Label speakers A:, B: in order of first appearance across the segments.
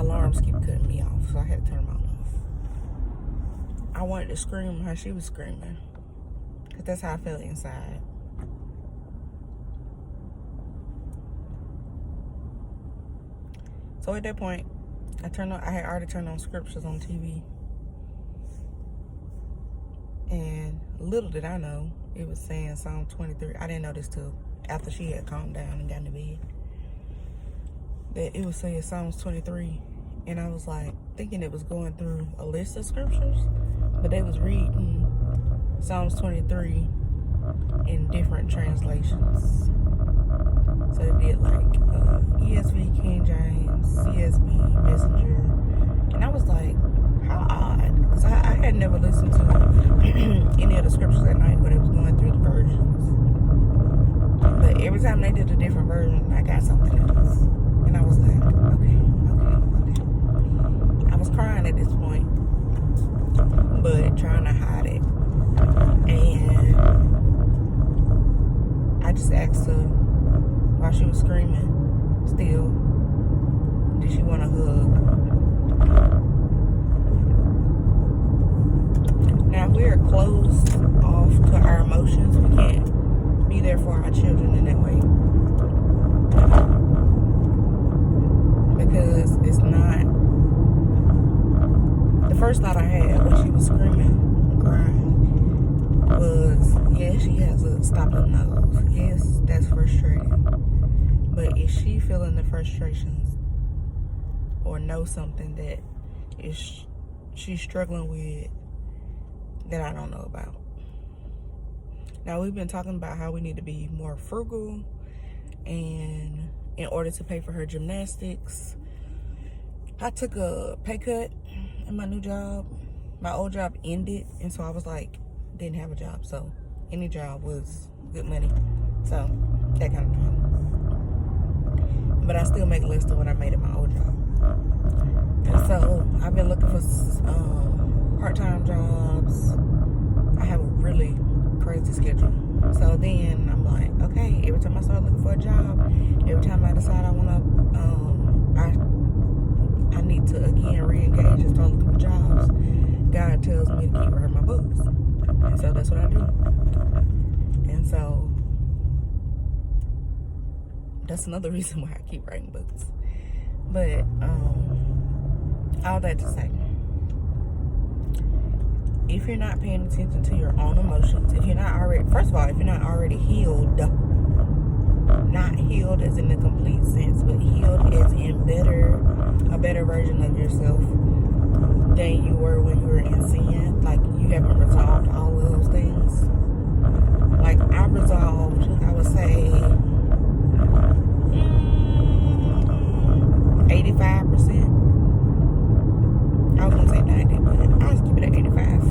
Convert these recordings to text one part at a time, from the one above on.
A: alarms keep cutting me off, so I had to turn them off. I wanted to scream how she was screaming, because that's how I felt inside. So at that point, I had already turned on scriptures on TV. And little did I know, it was saying Psalm 23. I didn't know this till after she had calmed down and got in the bed. That it was saying Psalms 23. And I was like, thinking it was going through a list of scriptures. But they was reading Psalms 23 in different translations. So they did like ESV, King James, CSB, Messenger. And I was like, how odd. Because I had never listened to any of the scriptures at night when it was going through the versions. But every time they did a different version, I got something else. And I was like, okay. I was crying at this point, but trying to hide it. And I just asked her, while she was screaming, still, did she want a hug? Now, if we're closed off to our emotions, we can't be there for our children in that way. Because it's not... The first thought I had when she was screaming and crying was, yes, she has a stopped up nose. Yes, that's frustrating. But is she feeling the frustrations or know something that she's struggling with that I don't know about? Now, we've been talking about how we need to be more frugal, and in order to pay for her gymnastics, I took a pay cut in my new job. My old job ended, and so I was like, didn't have a job, so any job was good money. So that kind of thing. But I still make less than what I made at my old job. And so I've been looking for part-time jobs. I have a really crazy schedule. So then I'm like, okay, every time I start looking for a job, every time I decide I want to, I need to again re-engage and start looking for jobs, God tells me to keep writing my books. And so that's what I do. And so that's another reason why I keep writing books. But all that to say, if you're not paying attention to your own emotions, if you're not already, first of all, if you're not already healed, not healed as in the complete sense, but healed as in a better version of yourself than you were when you were in sin, like you haven't resolved all of those things. Like I resolved, I would say 85%. I was gonna say 90, but I'll just keep it at 85.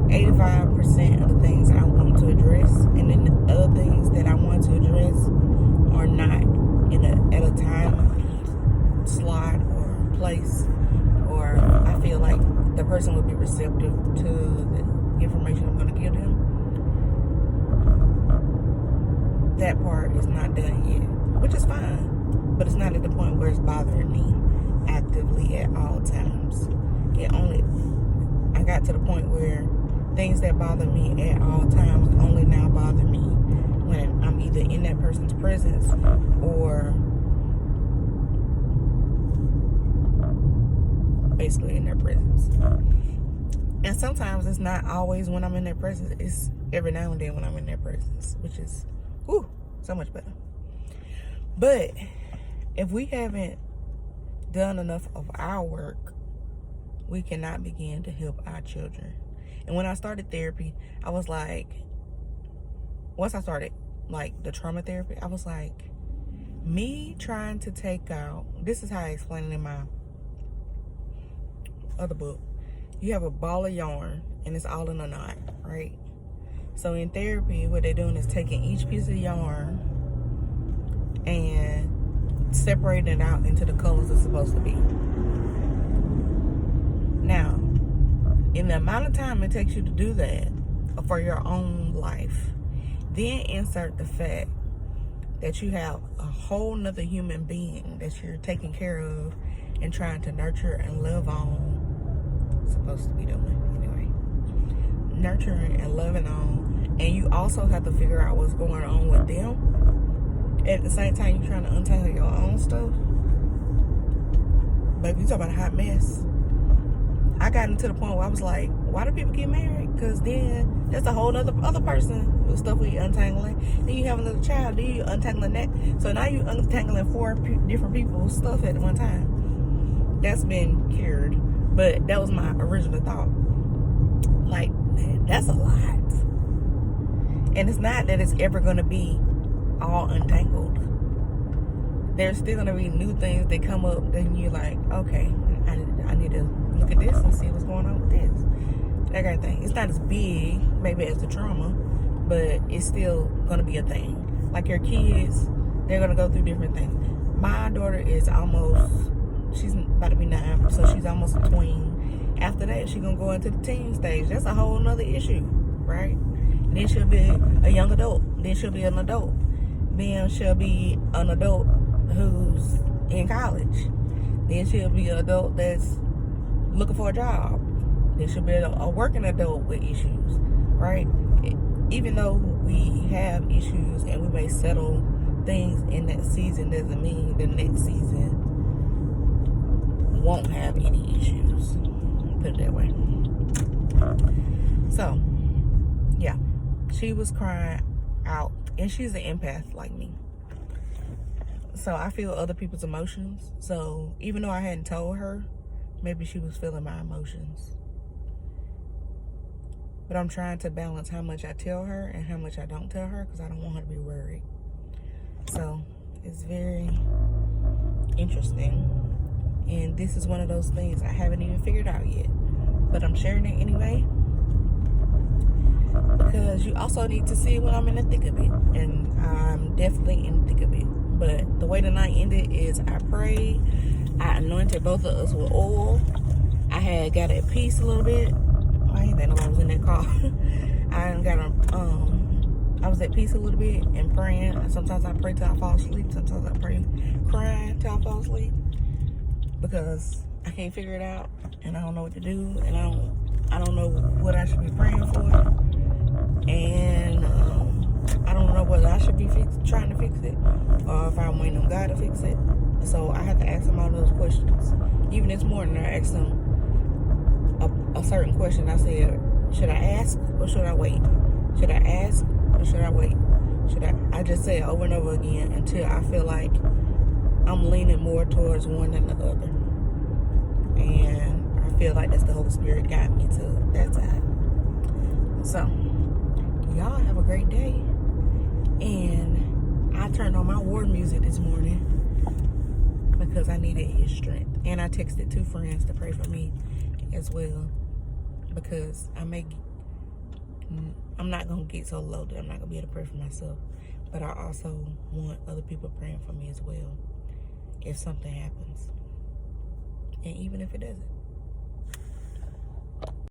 A: 85% of the things I want to address, and then the other things that I want to address are not at a time slot or place, or I feel like the person would be receptive to the information I'm going to give them. That part is not done yet, which is fine, but it's not at the point where it's bothering me actively at all times. I got to the point where things that bother me at all times only now bother me when I'm either in that person's presence or basically in their presence. And sometimes it's not always when I'm in their presence, it's every now and then when I'm in their presence, which is so much better. But if we haven't done enough of our work, we cannot begin to help our children. And when I started therapy, I was like, once I started like the trauma therapy, I was like, me trying to take out, this is how I explain it in my other book. You have a ball of yarn and it's all in a knot, right? So in therapy, what they're doing is taking each piece of yarn and separating it out into the colors it's supposed to be. Now, in the amount of time it takes you to do that for your own life, then insert the fact that you have a whole nother human being that you're taking care of and trying to nurture and love on, supposed to be doing anyway, nurturing and loving on, and you also have to figure out what's going on with them at the same time you're trying to untangle your own stuff. Baby, you talk about a hot mess. I got into the point where I was like, why do people get married? Because then that's a whole other person with stuff we untangling. Then you have another child, then you untangling that. So now you untangling 4 different people's stuff at one time. That's been cured. But that was my original thought. Like, that's a lot. And it's not that it's ever going to be all untangled. There's still going to be new things that come up. Then you're like, okay, I need to look at this and see what's going on with this. That kind of thing. It's not as big, maybe, as the trauma, but it's still going to be a thing. Like your kids, they're going to go through different things. My daughter is she's about to be 9, so she's almost a tween. After that, she's going to go into the teen stage. That's a whole nother issue, right? Then she'll be a young adult. Then she'll be an adult. Then she'll be an adult who's in college. Then she'll be an adult that's looking for a job. Then she'll be a working adult with issues, right? Even though we have issues and we may settle things in that season, doesn't mean the next season won't have any issues. Put it that way. So, yeah. She was crying out, and she's an empath like me. So I feel other people's emotions. So even though I hadn't told her, maybe she was feeling my emotions. But I'm trying to balance how much I tell her and how much I don't tell her, because I don't want her to be worried. So it's very interesting. And this is one of those things I haven't even figured out yet. But I'm sharing it anyway, because you also need to see when I'm in the thick of it. And I'm definitely in the thick of it. But the way the night ended is I prayed. I anointed both of us with oil. I had got at peace a little bit. I ain't think nobody was in that car. I was at peace a little bit and praying. Sometimes I pray till I fall asleep. Sometimes I pray crying till I fall asleep, because I can't figure it out and I don't know what to do, and I don't know what I should be praying for, and I don't know whether I should be trying to fix it or if I'm waiting on God to fix it. So I have to ask him all those questions. Even this morning I asked him a certain question. I said, should I ask or should I wait? Should I ask or should I wait? I just say it over and over again until I feel like I'm leaning more towards one than the other. And I feel like that's the Holy Spirit got me to that side. So, y'all have a great day. And I turned on my war music this morning because I needed his strength. And I texted 2 friends to pray for me as well, because I'm not going to get so low that I'm not going to be able to pray for myself. But I also want other people praying for me as well if something happens. And even if it doesn't.